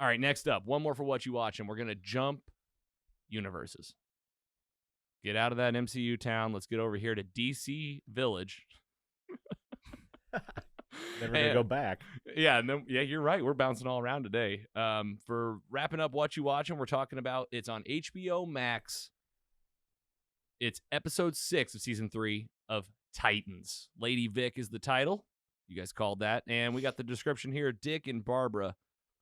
All right, next up, one more for what you watch, and we're going to jump universes. Get out of that MCU town. Let's get over here to DC Village. Then we're going to go back. Yeah, you're right. We're bouncing all around today. For wrapping up what you watching, we're talking about it's on HBO Max. It's episode 6 of season 3 of Titans. Lady Vic is the title. You guys called that. And we got the description here. Dick and Barbara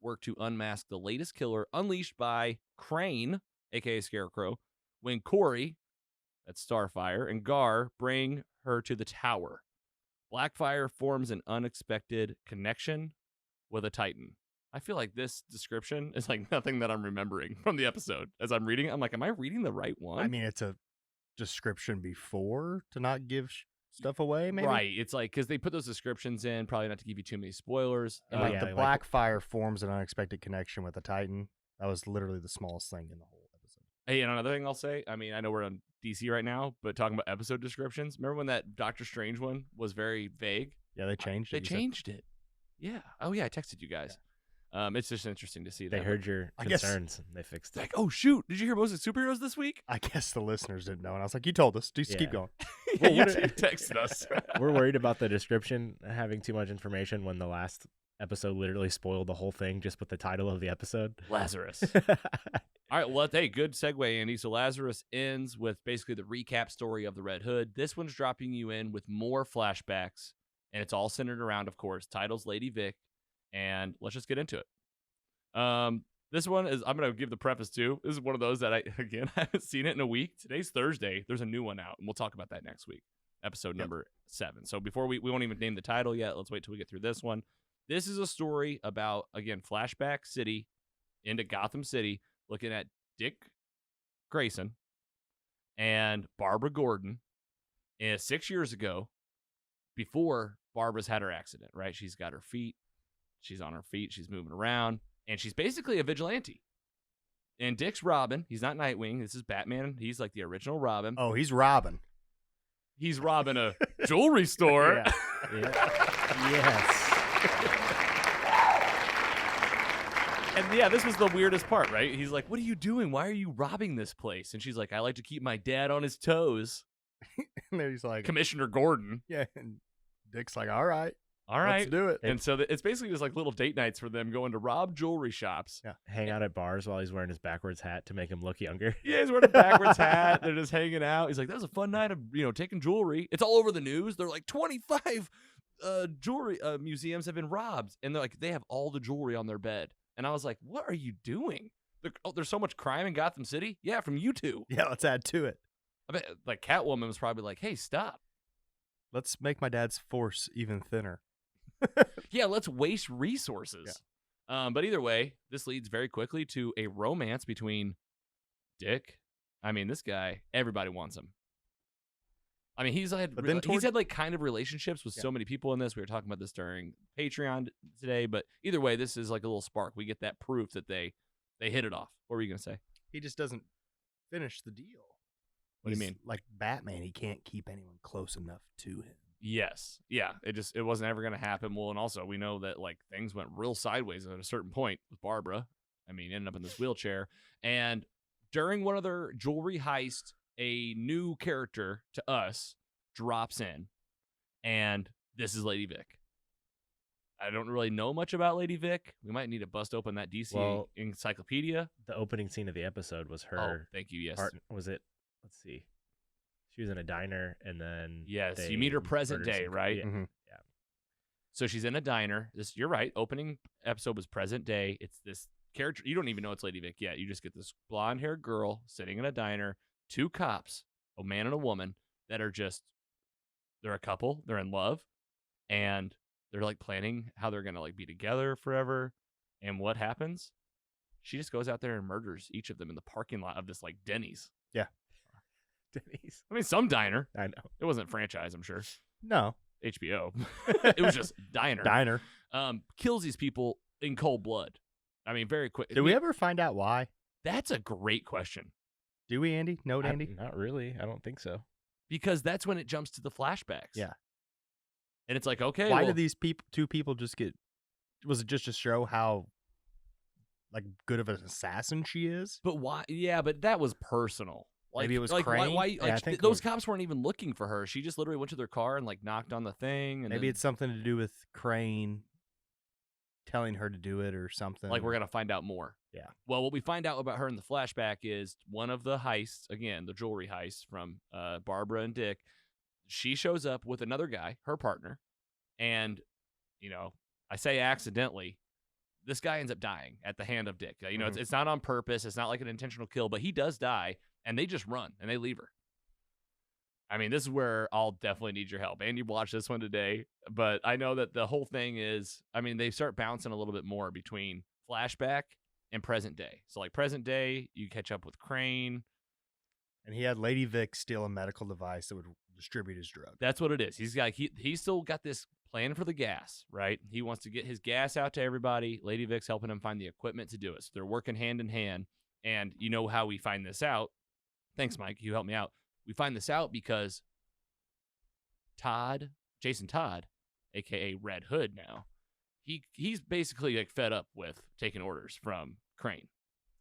work to unmask the latest killer unleashed by Crane, a.k.a. Scarecrow, when Corey, that's Starfire, and Gar bring her to the tower. Blackfire forms an unexpected connection with a Titan. I feel like this description is like nothing that I'm remembering from the episode. As I'm reading it, I'm like, am I reading the right one? I mean, it's a description before to not give stuff away, maybe? Right. It's like, because they put those descriptions in, probably not to give you too many spoilers. And the Blackfire forms an unexpected connection with a Titan. That was literally the smallest thing in the whole episode. Hey, and another thing I'll say, I mean, I know we're on DC right now, but talking about episode descriptions, remember when that Doctor Strange one was very vague? Yeah, they changed it. They changed it. Yeah. Oh, yeah, I texted you guys. Yeah. It's just interesting to see that. They heard your concerns and they fixed it. Like, oh, shoot. Did you hear most of the superheroes this week? I guess the listeners didn't know. And I was like, you told us. Just keep going. Yeah, you texted us. We're worried about the description having too much information when the last episode literally spoiled the whole thing just with the title of the episode. Lazarus. All right, well, hey, good segue, Andy. So Lazarus ends with basically the recap story of the Red Hood. This one's dropping you in with more flashbacks, and it's all centered around, of course, titles Lady Vic, and let's just get into it. This one is, I'm going to give the preface to, this is one of those that I haven't seen it in a week. Today's Thursday. There's a new one out, and we'll talk about that next week, episode number 7. So before we won't even name the title yet. Let's wait till we get through this one. This is a story about, again, flashback city into Gotham City, looking at Dick Grayson and Barbara Gordon 6 years ago, before Barbara's had her accident, right? She's got her feet. She's on her feet. She's moving around. And she's basically a vigilante. And Dick's Robin. He's not Nightwing. This is Batman. He's like the original Robin. Oh, he's Robin. He's robbing a jewelry store. Yes. And yeah, this was the weirdest part, right? He's like, what are you doing? Why are you robbing this place? And she's like, I like to keep my dad on his toes. And then he's like, Commissioner Gordon. Yeah. And Dick's like, all right. Let's do it. And so it's basically just like little date nights for them going to rob jewelry shops. Yeah. Hang out at bars while he's wearing his backwards hat to make him look younger. Yeah, he's wearing a backwards hat. They're just hanging out. He's like, that was a fun night of, taking jewelry. It's all over the news. They're like, 25 jewelry museums have been robbed. And they're like, they have all the jewelry on their bed. And I was like, what are you doing? There's so much crime in Gotham City? Yeah, from you two. Yeah, let's add to it. I bet, like, Catwoman was probably like, hey, stop. Let's make my dad's force even thinner. Yeah, let's waste resources. Yeah. But either way, this leads very quickly to a romance between Dick. I mean, this guy, everybody wants him. I mean, he's had like kind of relationships with so many people in this. We were talking about this during Patreon today, but either way, this is like a little spark. We get that proof that they hit it off. What were you going to say? He just doesn't finish the deal. What do you mean? Like Batman, he can't keep anyone close enough to him. Yes. Yeah. It wasn't ever going to happen. Well, and also we know that like things went real sideways at a certain point with Barbara. I mean, ended up in this wheelchair. And during one of their jewelry heists, a new character to us drops in, and this is Lady Vic. I don't really know much about Lady Vic. We might need to bust open that DC encyclopedia. The opening scene of the episode was her. Oh, thank you. Yes. Was it? Let's see. She was in a diner, and then you meet her present day, right? Yeah. Mm-hmm. Yeah. So she's in a diner. You're right. Opening episode was present day. It's this character. You don't even know it's Lady Vic yet. You just get this blonde-haired girl sitting in a diner. 2 cops, a man and a woman, that are they're a couple. They're in love, and they're like planning how they're gonna like be together forever. And what happens? She just goes out there and murders each of them in the parking lot of this like Denny's. Yeah. Denny's. I mean, some diner. I know. It wasn't franchise, I'm sure. No. HBO. It was just diner. Diner. Kills these people in cold blood. I mean, very quick. Did we ever find out why? That's a great question. Do we, Andy? No, Andy? Not really. I don't think so. Because that's when it jumps to the flashbacks. Yeah. And it's like, okay. Why did these two people just get... Was it just to show how like good of an assassin she is. But why? Yeah, but that was personal. Like, Maybe it was like Crane? why Yeah, I think those cops weren't even looking for her. She just literally went to their car and like knocked on the thing. And Maybe then, it's something to do with Crane telling her to do it or something. like we're gonna find out more. Yeah. Well, what we find out about her in the flashback is one of the heists, again, the jewelry heist from Barbara and Dick. She shows up with another guy, her partner, and I say accidentally, this guy ends up dying at the hand of Dick. It's not on purpose. It's not like an intentional kill, but he does die, and they just run and they leave her. I mean, this is where I'll definitely need your help. And you watched this one today, but I know that the whole thing is, I mean, they start bouncing a little bit more between flashback and present day. So like present day, you catch up with Crane. And he had Lady Vic steal a medical device that would distribute his drug. That's what it is. He's still got this plan for the gas, right? He wants to get his gas out to everybody. Lady Vic's helping him find the equipment to do it. So they're working hand in hand. And you know how we find this out. Thanks, Mike. You helped me out. We find this out because Jason Todd, a.k.a. Red Hood now, he's basically like fed up with taking orders from Crane.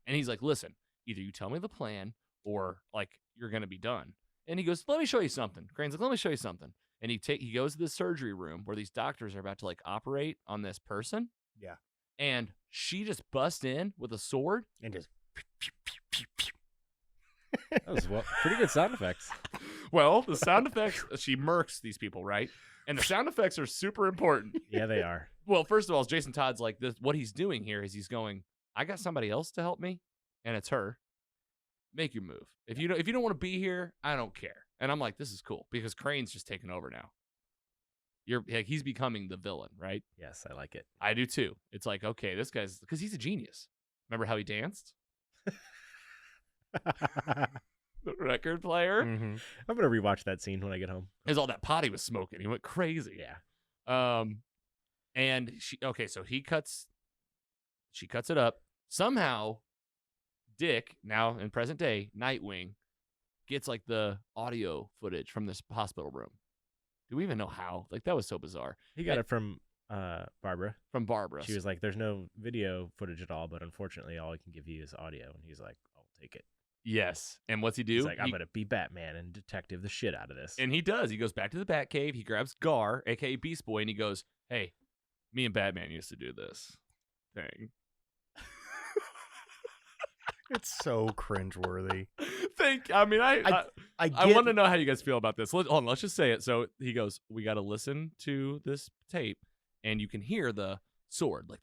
And he's like, listen, either you tell me the plan or like you're going to be done. And he goes, let me show you something. Crane's like, let me show you something. And he goes to the surgery room where these doctors are about to like operate on this person. Yeah. And she just busts in with a sword. And just That was pretty good sound effects. Well, the sound effects, she murks these people, right? And the sound effects are super important. Yeah, they are. Well, first of all, Jason Todd's like, what he's doing here is he's going, I got somebody else to help me, and it's her. Make your move. If you don't want to be here, I don't care. And I'm like, this is cool because Crane's just taking over now. He's becoming the villain, right? Yes, I like it. I do too. It's like, okay, this guy's, because he's a genius. Remember how he danced? The record player. mm-hmm. I'm gonna rewatch that scene when I get home. There's all that pot he was smoking. He went crazy. Yeah. And so she cuts it up. Somehow, Dick, now in present day, Nightwing, gets like the audio footage from this hospital room. Do we even know how? Like, that was so bizarre. He got it from Barbara. From Barbara. She was like, there's no video footage at all, but unfortunately all I can give you is audio. And he's like, I'll take it. Yes. And what's he do? He's like, I'm going to be Batman and detective the shit out of this. And he does. He goes back to the Batcave. He grabs Gar, a.k.a. Beast Boy, and he goes, hey, me and Batman used to do this thing. It's so cringeworthy. I want to know how you guys feel about this. Hold on, let's just say it. So he goes, we got to listen to this tape, and you can hear the sword, like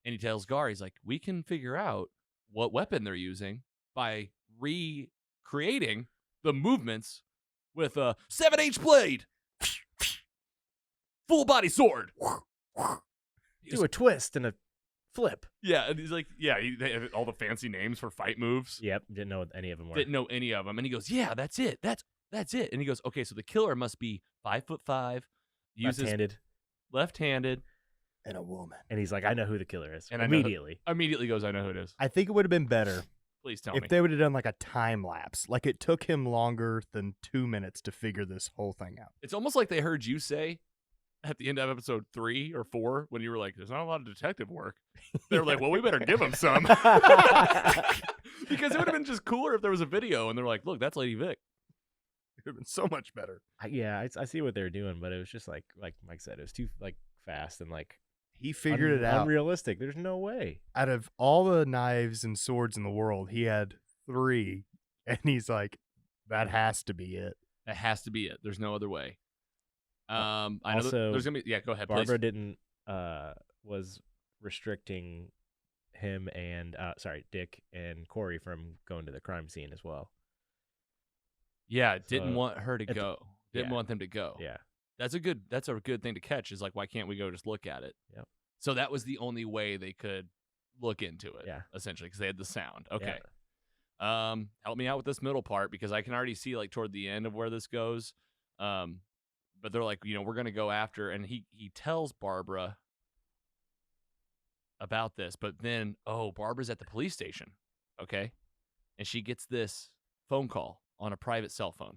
and he tells Gar, he's like, we can figure out what weapon they're using by recreating the movements with a 7H blade, full body sword. Do a twist and a flip. Yeah, and he's like, they have all the fancy names for fight moves. Yep, didn't know what any of them were. Didn't know any of them. And he goes, yeah, that's it. That's it. And he goes, okay, so the killer must be 5'5", left-handed, And a woman. and he's like, I know who the killer is. And immediately. immediately goes, I know who it is. I think it would have been better Please tell me. if they would have done like a time lapse. Like it took him longer than 2 minutes to figure this whole thing out. It's almost like they heard you say at the end of episode 3 or 4 when you were like, there's not a lot of detective work. They were like, well, we better give him some. Because it would have been just cooler if there was a video and they're like, look, that's Lady Vic. It would have been so much better. I see what they're doing, but it was just like Mike said, it was too like fast and like He figured it out. Unrealistic. There's no way. Out of all the knives and swords in the world, he had 3, and he's like, that has to be it. That has to be it. There's no other way. I know also, there's gonna be. Yeah, go ahead. Barbara please. was restricting him and Dick and Corey from going to the crime scene as well. Yeah, didn't So, want her to at the- go. Didn't yeah. want them to go. Yeah. That's a good thing to catch. Is like, why can't we go just look at it? Yep. So that was the only way they could look into it. Yeah. Essentially, because they had the sound. Okay. Yeah. Help me out with this middle part because I can already see like toward the end of where this goes. But they're like, we're gonna go after, and he tells Barbara about this, but then Barbara's at the police station, okay, and she gets this phone call on a private cell phone.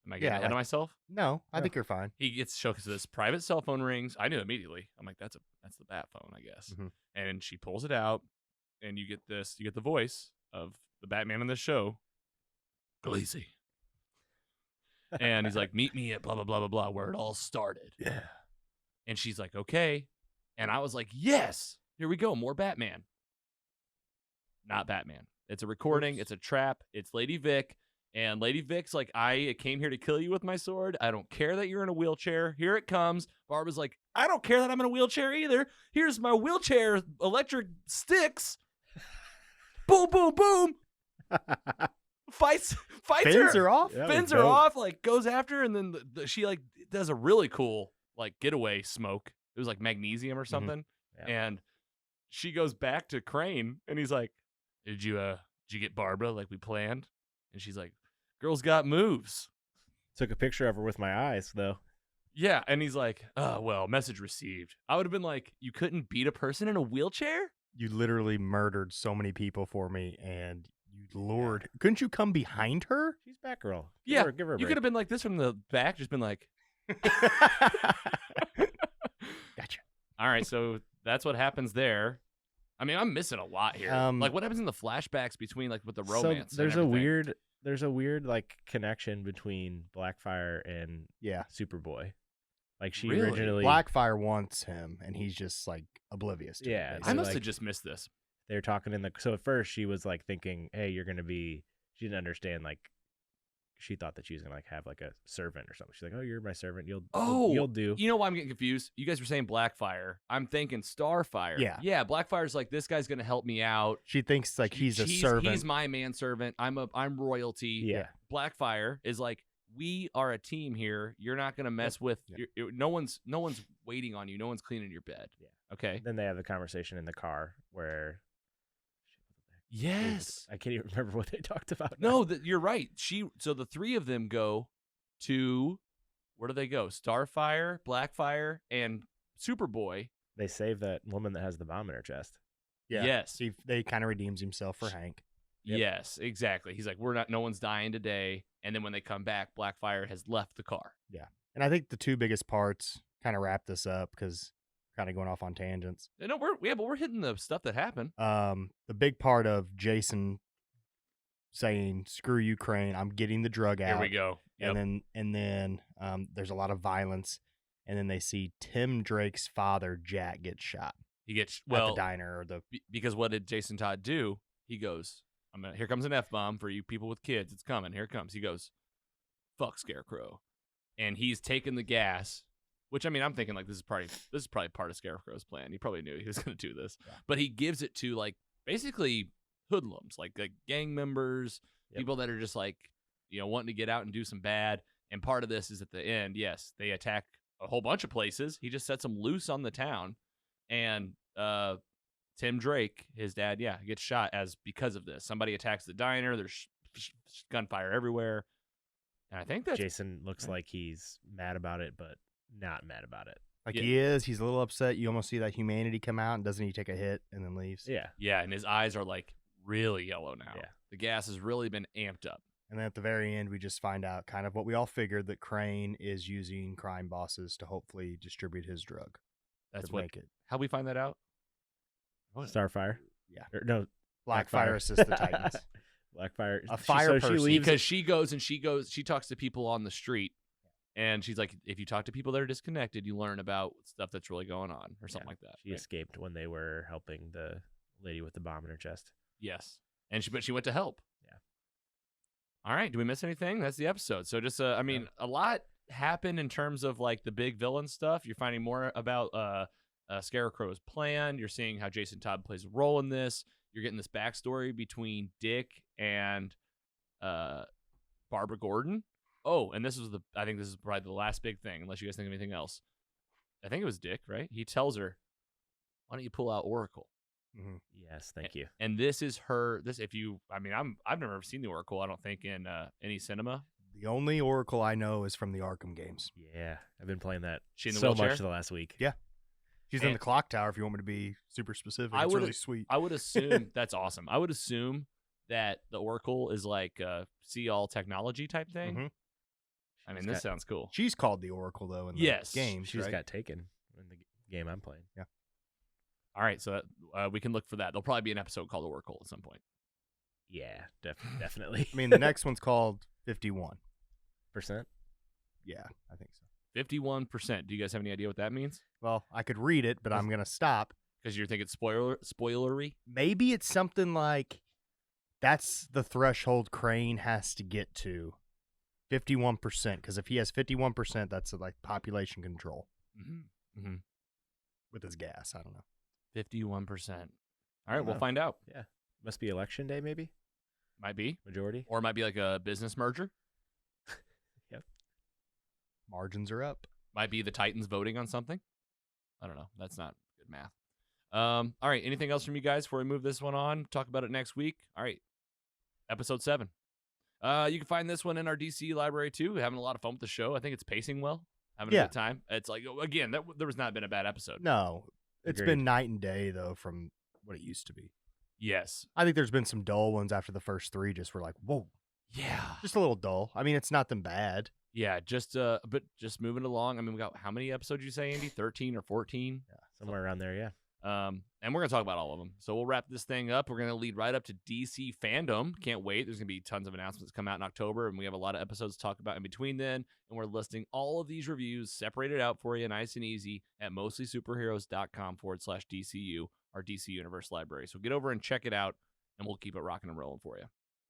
Am I getting ahead of myself? No, I think you're fine. He gets shows this private cell phone rings. I knew immediately. I'm like, that's the bat phone, I guess. Mhm. And she pulls it out, and you get the voice of the Batman in this show, Khaleesi. And he's like, meet me at blah blah blah blah blah, where it all started. Yeah. And she's like, okay. And I was like, yes, here we go, more Batman. Not Batman. It's a recording. Oops. It's a trap. It's Lady Vic. And Lady Vic's like, I came here to kill you with my sword. I don't care that you're in a wheelchair. Here it comes. Barbara's like, I don't care that I'm in a wheelchair either. Here's my wheelchair electric sticks. Boom, boom, boom. Fights Fins her. are off. Yeah. Fins was are dope. off, like goes after her, and then she like does a really cool like getaway smoke. It was like magnesium or something. Yeah. And she goes back to Crane, and he's like, Did you get Barbara like we planned? And she's like, Girl's got moves. Took a picture of her with my eyes, though. Yeah, and he's like, oh, well, message received. I would have been like, you couldn't beat a person in a wheelchair? You literally murdered so many people for me, and you lured. Couldn't you come behind her? She's Batgirl. Yeah, give her a you break. could have been like this from the back, just been like, Gotcha. all right, so that's what happens there. I mean, I'm missing a lot here. Like, what happens in the flashbacks between, like, with the romance? So there's and a everything? weird like connection between Blackfire and Yeah. Superboy. Like she Really? originally Blackfire wants him, and he's just like oblivious to Yeah, it. I So, must like- have just missed this. they're talking in the so at first she was like thinking, hey, you're gonna be. She didn't understand like. She thought that she was gonna like have like a servant or something. She's like, "Oh, you're my servant. You'll do." You know why I'm getting confused? You guys were saying Blackfire. I'm thinking Starfire. Yeah. Yeah, Blackfire's like, this guy's going to help me out. She thinks like he's a servant. He's my manservant. I'm royalty. Yeah. Blackfire is like, we are a team here. You're not going to mess with no one's waiting on you. No one's cleaning your bed. Yeah. Okay. Then they have the conversation in the car where. Yes. I can't even remember what they talked about. No, you're right. So the three of them go to, where do they go? Starfire, Blackfire, and Superboy. They save that woman that has the bomb in her chest. Yeah. Yes. They kind of redeems himself for Hank. Yep. Yes, exactly. He's like, no one's dying today. And then when they come back, Blackfire has left the car. And I think the two biggest parts kind of wrap this up because kind of going off on tangents. No, but we're hitting the stuff that happened. The big part of Jason saying "Screw you, Crane, I'm getting the drug out." Here we go. Yep. And then there's a lot of violence, and then they see Tim Drake's father, Jack, get shot He gets at the diner or the. because what did Jason Todd do? He goes, here comes an F-bomb for you people with kids. It's coming. Here it comes. He goes, fuck Scarecrow. And he's taking the gas, which, I mean, I'm thinking like this is probably part of Scarecrow's plan. He probably knew he was going to do this. Yeah. But he gives it to like basically hoodlums, like gang members, Yep. people that are just like, wanting to get out and do some bad. And part of this is at the end, yes, they attack a whole bunch of places. He just sets them loose on the town. And Tim Drake, his dad, gets shot because of this. Somebody attacks the diner. There's gunfire everywhere. And I think that's Jason looks like he's mad about it, but not mad about it. Like Yeah. he is. He's a little upset. You almost see that humanity come out, and doesn't he take a hit and then leaves? Yeah. Yeah, and his eyes are like really yellow now. Yeah. The gas has really been amped up. And then at the very end, we just find out kind of what we all figured, that Crane is using crime bosses to hopefully distribute his drug. That's to what. make it. How we find that out? Starfire. Yeah. Or, no. Blackfire assists the Titans. Blackfire. A fire so she person. leaves. Because she talks to people on the street, and she's like, if you talk to people that are disconnected, you learn about stuff that's really going on, or something like that. She right? escaped when they were helping the lady with the bomb in her chest. Yes, but she went to help. Yeah. All right. Do we miss anything? That's the episode. So just, I mean, a lot happened in terms of like the big villain stuff. You're finding more about Scarecrow's plan. You're seeing how Jason Todd plays a role in this. You're getting this backstory between Dick and Barbara Gordon. Oh, and I think this is probably the last big thing, unless you guys think of anything else. I think it was Dick, right? He tells her, "Why don't you pull out Oracle?" Mm-hmm. Yes, thank you. And this is her. I've never seen the Oracle. I don't think in any cinema. The only Oracle I know is from the Arkham games. Yeah, I've been playing that She in the so wheelchair? much the last week. Yeah. She's in And- the clock tower, if you want me to be super specific. I It's would- really sweet. I would assume that's awesome. I would assume that the Oracle is like a see all technology type thing. Mhm. I mean, She's this got- sounds cool. She's called the Oracle though in the Yes, game. She's right? got taken in the game I'm playing. All right, so we can look for that. There'll probably be an episode called Oracle at some point. Yeah, definitely. I mean, the next one's called 51. Percent. Yeah, I think so. 51%. Do you guys have any idea what that means? Well, I could read it, but I'm gonna stop. Because you're thinking spoilery? Maybe it's something like that's the threshold Crane has to get to 51%. Because if he has 51%, that's like population control Mm-hmm. Mm-hmm. with his gas. I don't know. 51%. All right, we'll Wow. find out. Yeah. Must be election day, maybe? Might be. Majority? Or it might be like a business merger. Margins are up. Might be the Titans voting on something. I don't know. That's not good math. All right. Anything else from you guys before we move this one on? Talk about it next week. All right. Episode 7. You can find this one in our DC library too. We're having a lot of fun with the show. I think it's pacing well. Having a Yeah. good time. It's like, again, there was not been a bad episode. No, it's Agreed. been night and day though from what it used to be. Yes. I think there's been some dull ones after the first 3. Just were like, whoa, Yeah. just a little dull. I mean, it's not them bad. Yeah. But just moving along. I mean, we got how many episodes you say, Andy? 13 or 14? Somewhere around there, yeah. And we're going to talk about all of them. So we'll wrap this thing up. We're going to lead right up to DC fandom. Can't wait. There's going to be tons of announcements come out in October, and we have a lot of episodes to talk about in between then. And we're listing all of these reviews separated out for you nice and easy at mostlysuperheroes.com/DCU, our DC Universe library. So get over and check it out, and we'll keep it rocking and rolling for you.